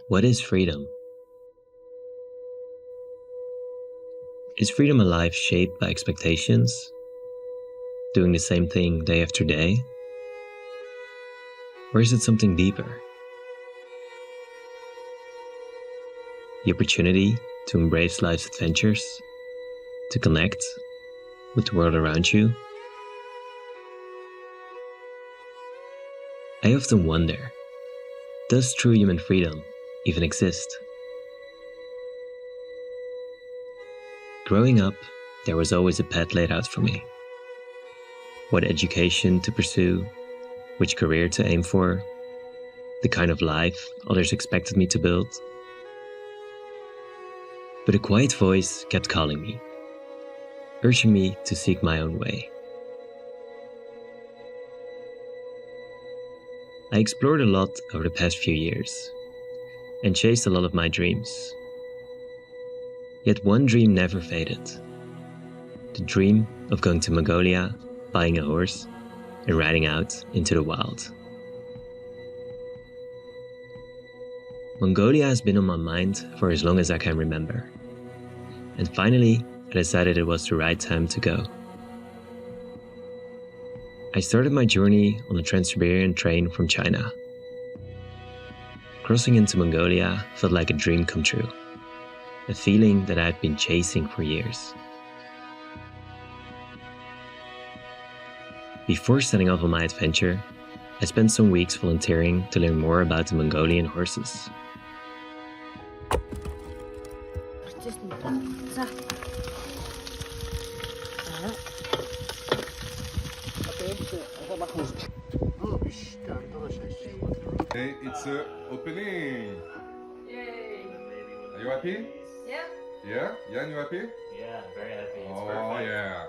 What is freedom? Is freedom a life shaped by expectations? Doing the same thing day after day? Or is it something deeper? The opportunity to embrace life's adventures, to connect with the world around you? I often wonder, does true human freedom even exist? Growing up, there was always a path laid out for me. What education to pursue, which career to aim for, the kind of life others expected me to build. But a quiet voice kept calling me, urging me to seek my own way. I explored a lot over the past few years and chased a lot of my dreams. Yet one dream never faded. The dream of going to Mongolia, buying a horse, and riding out into the wild. Mongolia has been on my mind for as long as I can remember. And finally, I decided it was the right time to go. I started my journey on the Trans-Siberian train from China. Crossing into Mongolia felt like a dream come true. A feeling that I had been chasing for years. Before setting off on my adventure, I spent some weeks volunteering to learn more about the Mongolian horses. Hey, it's opening! Yay! Are you happy? Yeah. Yeah? Jan, you happy? Yeah, very happy. It's Oh perfect. yeah.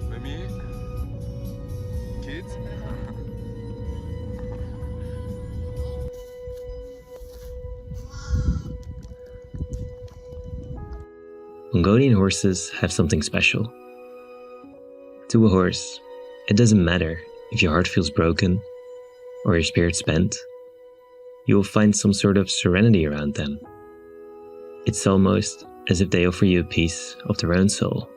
Mimi? Kids? Mongolian horses have something special. To a horse, it doesn't matter if your heart feels broken or your spirit spent. You will find some sort of serenity around them. It's almost as if they offer you a piece of their own soul.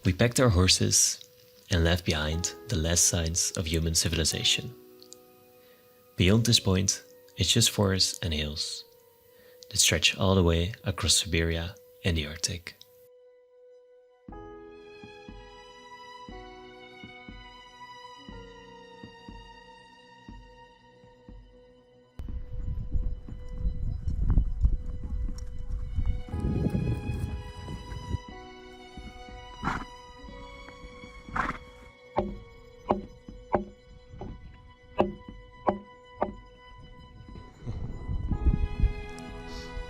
We packed our horses and left behind the last signs of human civilization. Beyond this point, it's just forests and hills that stretch all the way across Siberia and the Arctic.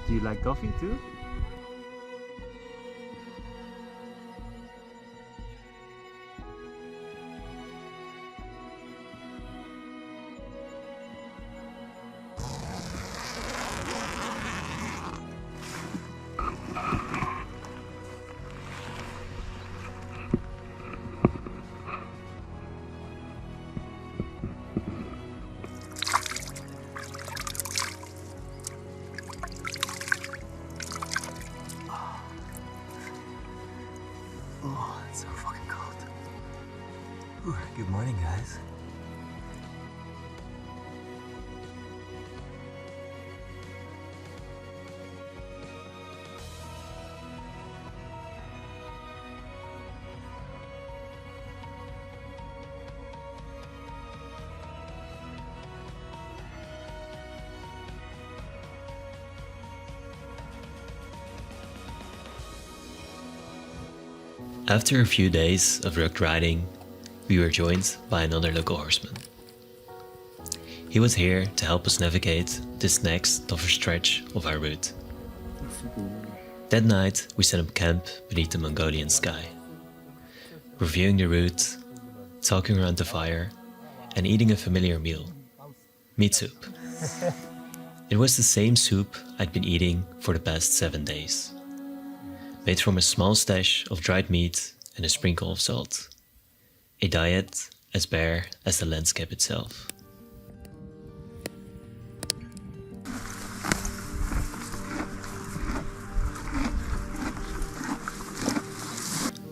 Do you like coffee too? Oh, it's so fucking cold. Ooh, good morning, guys. After a few days of rugged riding, we were joined by another local horseman. He was here to help us navigate this next tougher stretch of our route. That night, we set up camp beneath the Mongolian sky, reviewing the route, talking around the fire, and eating a familiar meal, meat soup. It was the same soup I'd been eating for the past 7 days, made from a small stash of dried meat and a sprinkle of salt, a diet as bare as the landscape itself.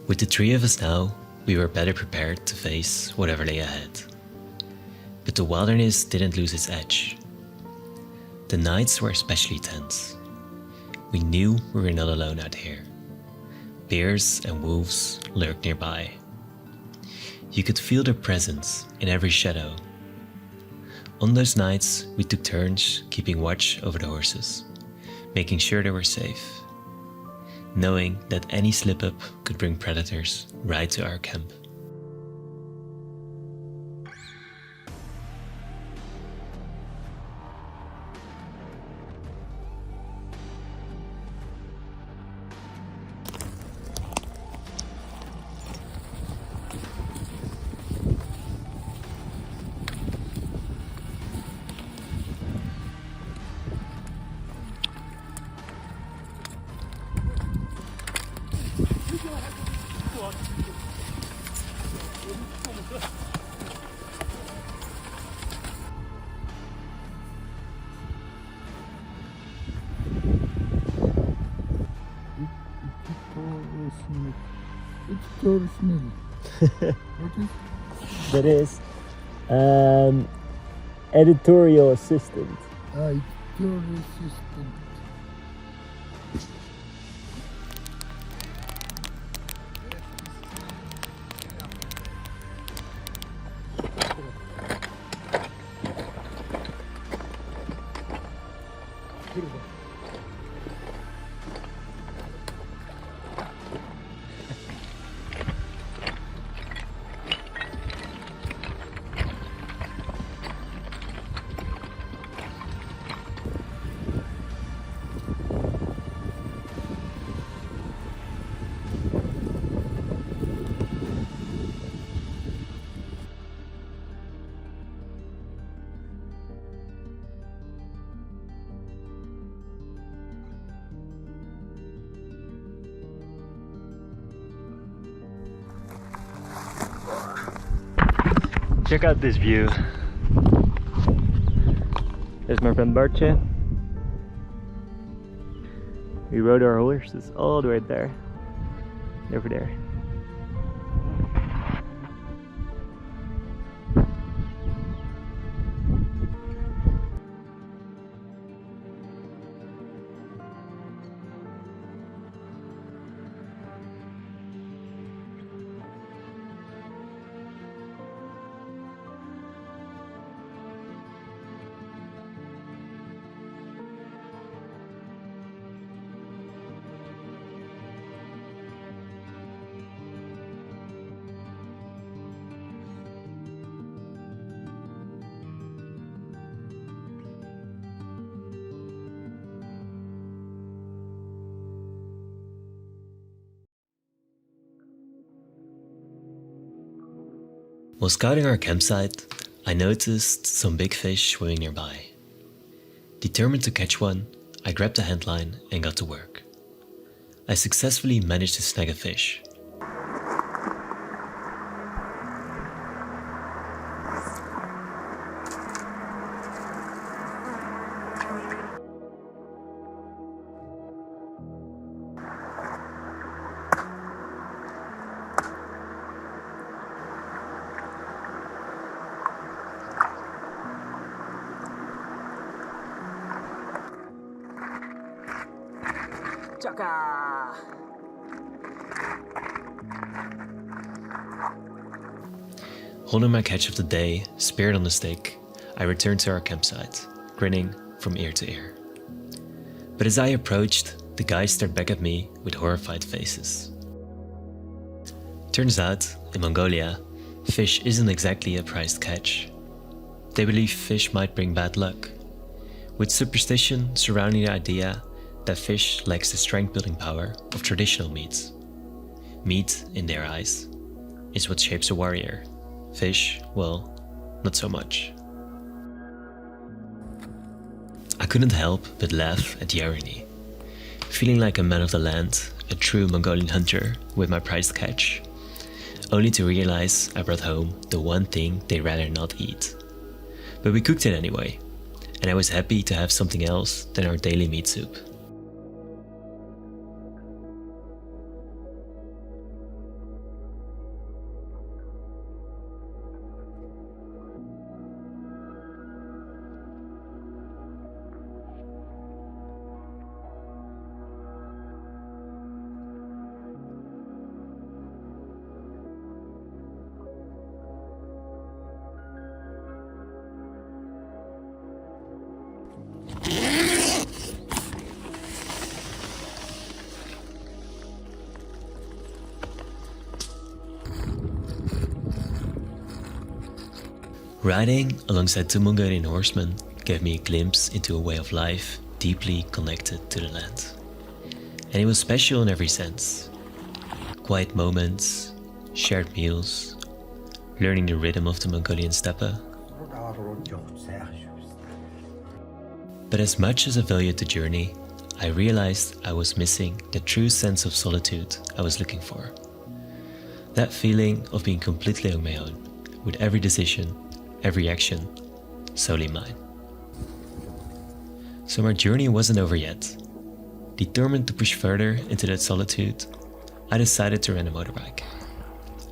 With the three of us now, we were better prepared to face whatever lay ahead. But the wilderness didn't lose its edge. The nights were especially tense. We knew we were not alone out here. Bears and wolves lurked nearby. You could feel their presence in every shadow. On those nights, we took turns keeping watch over the horses, making sure they were safe, knowing that any slip-up could bring predators right to our camp. That is editorial assistant. Editorial assistant. Check out this view. There's my friend Bartje. We rode our horses all the way there. Over there. While scouting our campsite, I noticed some big fish swimming nearby. Determined to catch one, I grabbed a handline and got to work. I successfully managed to snag a fish. Holding my catch of the day, speared on the stick, I returned to our campsite, grinning from ear to ear. But as I approached, the guys stared back at me with horrified faces. Turns out, in Mongolia, fish isn't exactly a prized catch. They believe fish might bring bad luck, with superstition surrounding the idea that fish lacks the strength building power of traditional meats. Meat, in their eyes, is what shapes a warrior. Fish, well, not so much. I couldn't help but laugh at the irony, feeling like a man of the land, a true Mongolian hunter with my prized catch, only to realize I brought home the one thing they'd rather not eat. But we cooked it anyway, and I was happy to have something else than our daily meat soup. Riding alongside two Mongolian horsemen gave me a glimpse into a way of life deeply connected to the land. And it was special in every sense. Quiet moments, shared meals, learning the rhythm of the Mongolian steppe. But as much as I valued the journey, I realized I was missing the true sense of solitude I was looking for. That feeling of being completely on my own, with every decision, every action, solely mine. So my journey wasn't over yet. Determined to push further into that solitude, I decided to rent a motorbike.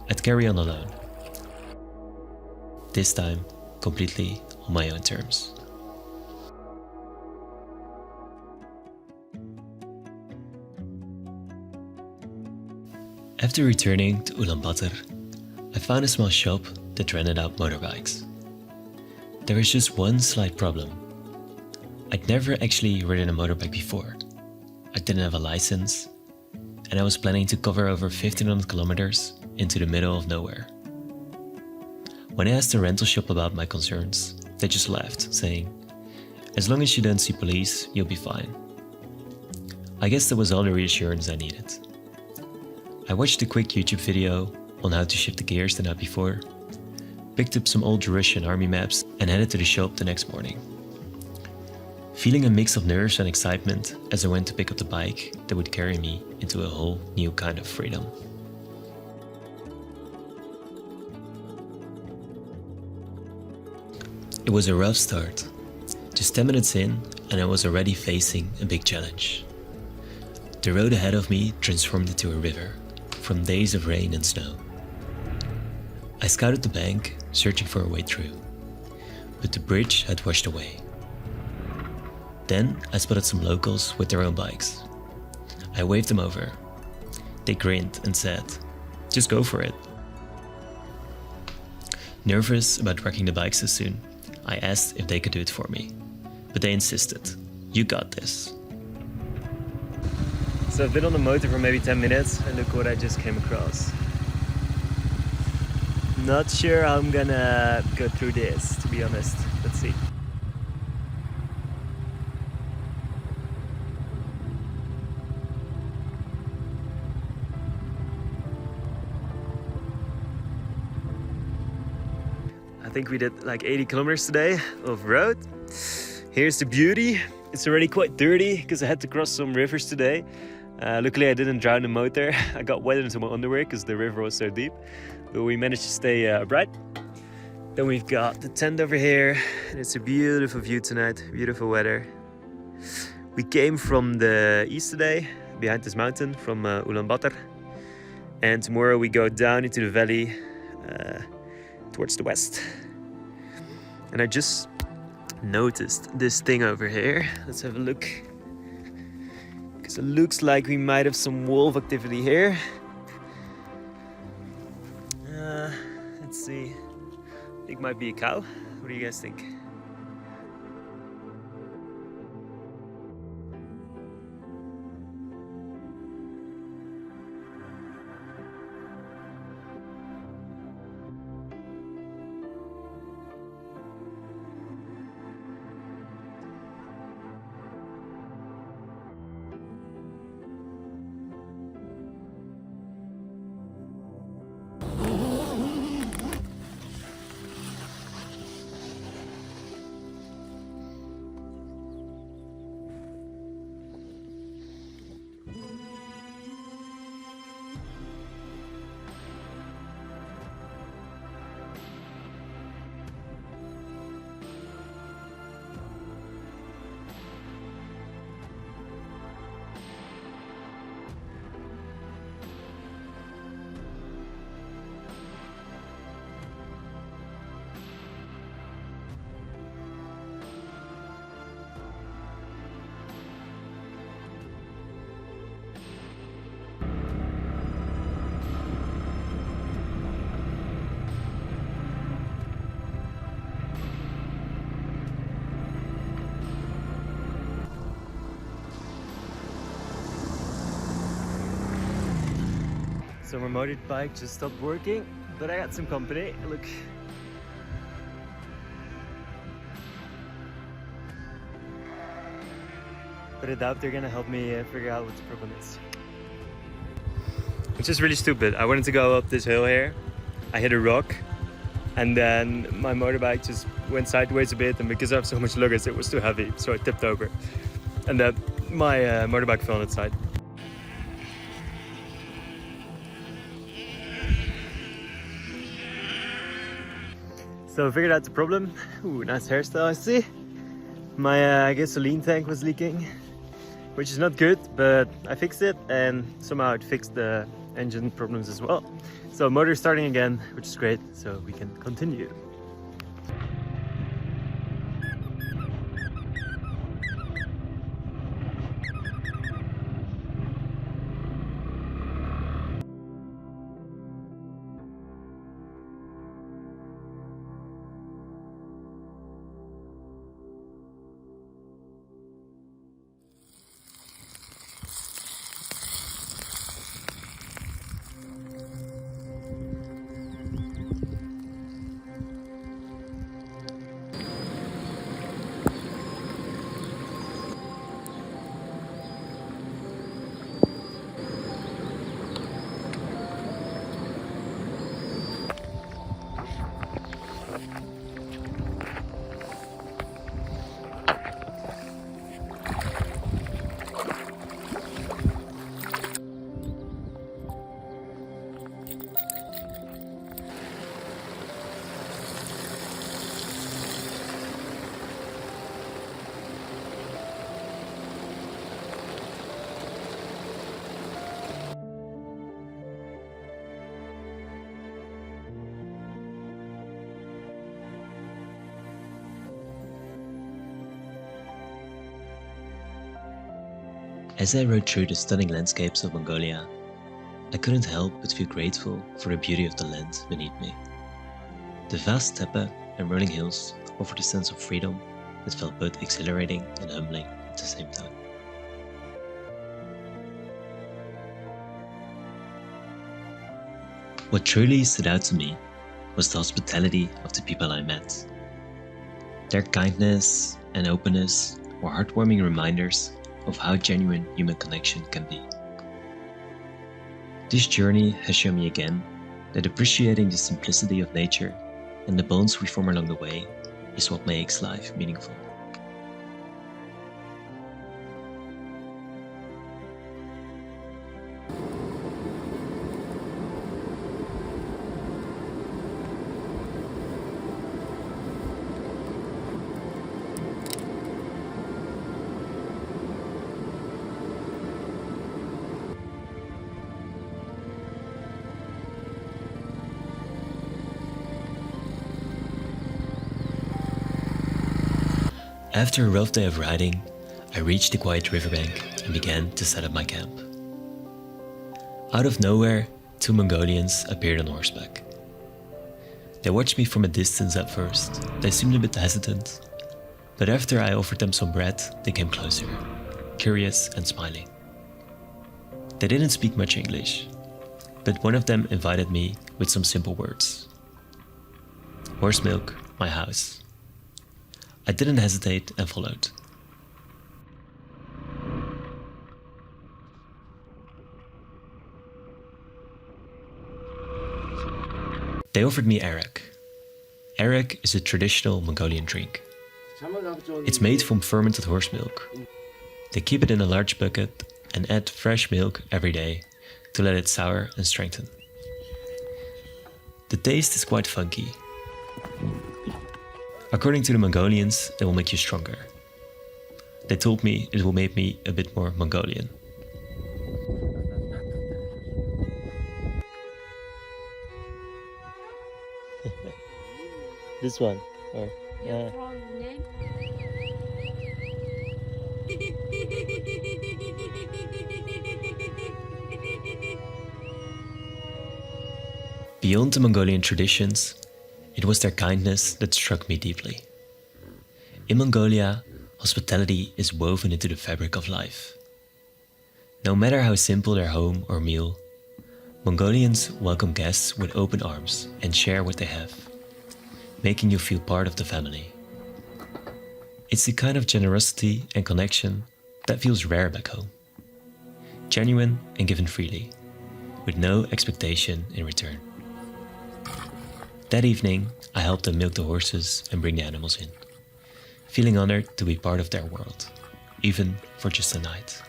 I'd carry on alone. This time, completely on my own terms. After returning to Ulaanbaatar, I found a small shop that rented out motorbikes. There was just one slight problem. I'd never actually ridden a motorbike before. I didn't have a license, and I was planning to cover over 1500 kilometers into the middle of nowhere. When I asked the rental shop about my concerns, they just laughed, saying, "As long as you don't see police, you'll be fine." I guess that was all the reassurance I needed. I watched a quick YouTube video on how to shift the gears the night before, picked up some old Russian army maps and headed to the shop the next morning. Feeling a mix of nerves and excitement as I went to pick up the bike that would carry me into a whole new kind of freedom. It was a rough start. Just 10 minutes in and I was already facing a big challenge. The road ahead of me transformed into a river from days of rain and snow. I scouted the bank, searching for a way through, but the bridge had washed away. Then I spotted some locals with their own bikes. I waved them over. They grinned and said, "Just go for it." Nervous about wrecking the bike so soon, I asked if they could do it for me, but they insisted, "You got this." So I've been on the motor for maybe 10 minutes and look what I just came across. Not sure how I'm gonna go through this, to be honest. Let's see. I think we did like 80 kilometers today of road. Here's the beauty. It's already quite dirty because I had to cross some rivers today. Luckily I didn't drown the motor. I got wet into my underwear because the river was so deep. But we managed to stay upright. Then we've got the tent over here. And it's a beautiful view tonight, beautiful weather. We came from the east today, behind this mountain from Ulaanbaatar. And tomorrow we go down into the valley towards the west. And I just noticed this thing over here. Let's have a look. Because it looks like we might have some wolf activity here. Let's see. I think it might be a cow. What do you guys think? So my motorbike just stopped working, but I got some company. Look. But I doubt they're gonna help me figure out what the problem is. It's just really stupid. I wanted to go up this hill here. I hit a rock, and then my motorbike just went sideways a bit, and because I have so much luggage, it was too heavy, so I tipped over. And then my motorbike fell on its side. So I figured out the problem. Ooh, nice hairstyle, I see. My gasoline tank was leaking, which is not good, but I fixed it, and somehow it fixed the engine problems as well. So motor starting again, which is great, so we can continue. As I rode through the stunning landscapes of Mongolia, I couldn't help but feel grateful for the beauty of the land beneath me. The vast steppe and rolling hills offered a sense of freedom that felt both exhilarating and humbling at the same time. What truly stood out to me was the hospitality of the people I met. Their kindness and openness were heartwarming reminders of how genuine human connection can be. This journey has shown me again that appreciating the simplicity of nature and the bonds we form along the way is what makes life meaningful. After a rough day of riding, I reached the quiet riverbank and began to set up my camp. Out of nowhere, two Mongolians appeared on horseback. They watched me from a distance at first. They seemed a bit hesitant, but after I offered them some bread, they came closer, curious and smiling. They didn't speak much English, but one of them invited me with some simple words. Horse milk, my house. I didn't hesitate and followed. They offered me arak. Arak is a traditional Mongolian drink. It's made from fermented horse milk. They keep it in a large bucket and add fresh milk every day to let it sour and strengthen. The taste is quite funky. According to the Mongolians, it will make you stronger. They told me it will make me a bit more Mongolian. This one. Or, yeah. Beyond the Mongolian traditions, it was their kindness that struck me deeply. In Mongolia, hospitality is woven into the fabric of life. No matter how simple their home or meal, Mongolians welcome guests with open arms and share what they have, making you feel part of the family. It's the kind of generosity and connection that feels rare back home. Genuine and given freely, with no expectation in return. That evening, I helped them milk the horses and bring the animals in, feeling honored to be part of their world, even for just a night.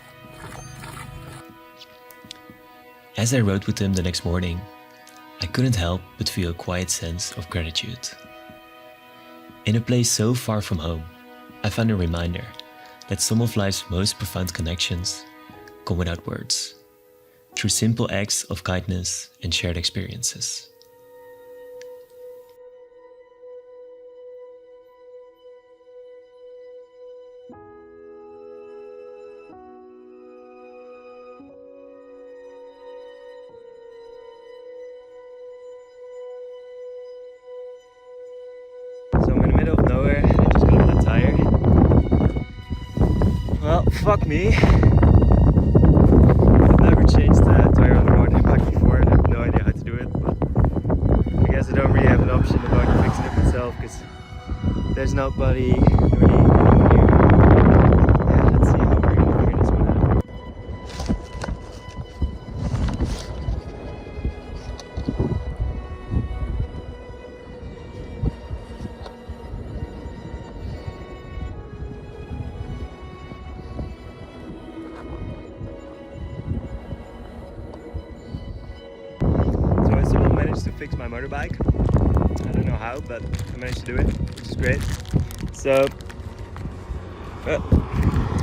As I rode with them the next morning, I couldn't help but feel a quiet sense of gratitude. In a place so far from home, I found a reminder that some of life's most profound connections come without words, through simple acts of kindness and shared experiences. So I'm in the middle of nowhere, I just got a flat tire. Well, fuck me. I've never changed the tire on the road back before and I have no idea how to do it, but I guess I don't really have an option about fixing it myself because there's nobody really anyone here. Yeah, let's see how we're gonna figure this one out. So I still managed to fix my motorbike. I don't know how, but I managed to do it, which is great. So, look,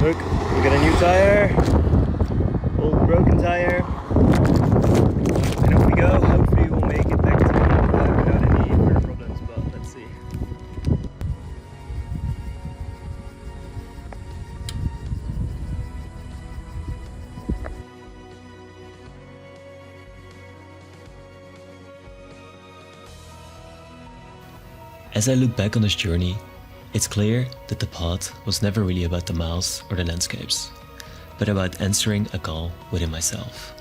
we got a new tire, old broken tire, and off we go. Hopefully we'll make it back to without any further problems, but let's see. As I look back on this journey, it's clear that the path was never really about the miles or the landscapes, but about answering a call within myself.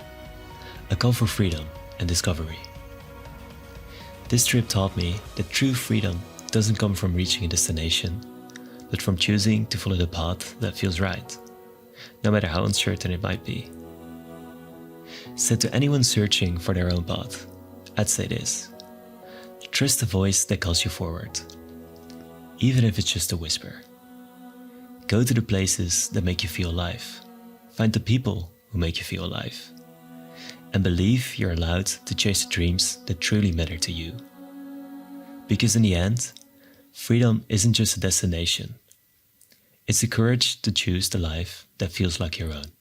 A call for freedom and discovery. This trip taught me that true freedom doesn't come from reaching a destination, but from choosing to follow the path that feels right, no matter how uncertain it might be. So to anyone searching for their own path, I'd say this: trust the voice that calls you forward, even if it's just a whisper. Go to the places that make you feel alive. Find the people who make you feel alive. And believe you're allowed to chase the dreams that truly matter to you. Because in the end, freedom isn't just a destination. It's the courage to choose the life that feels like your own.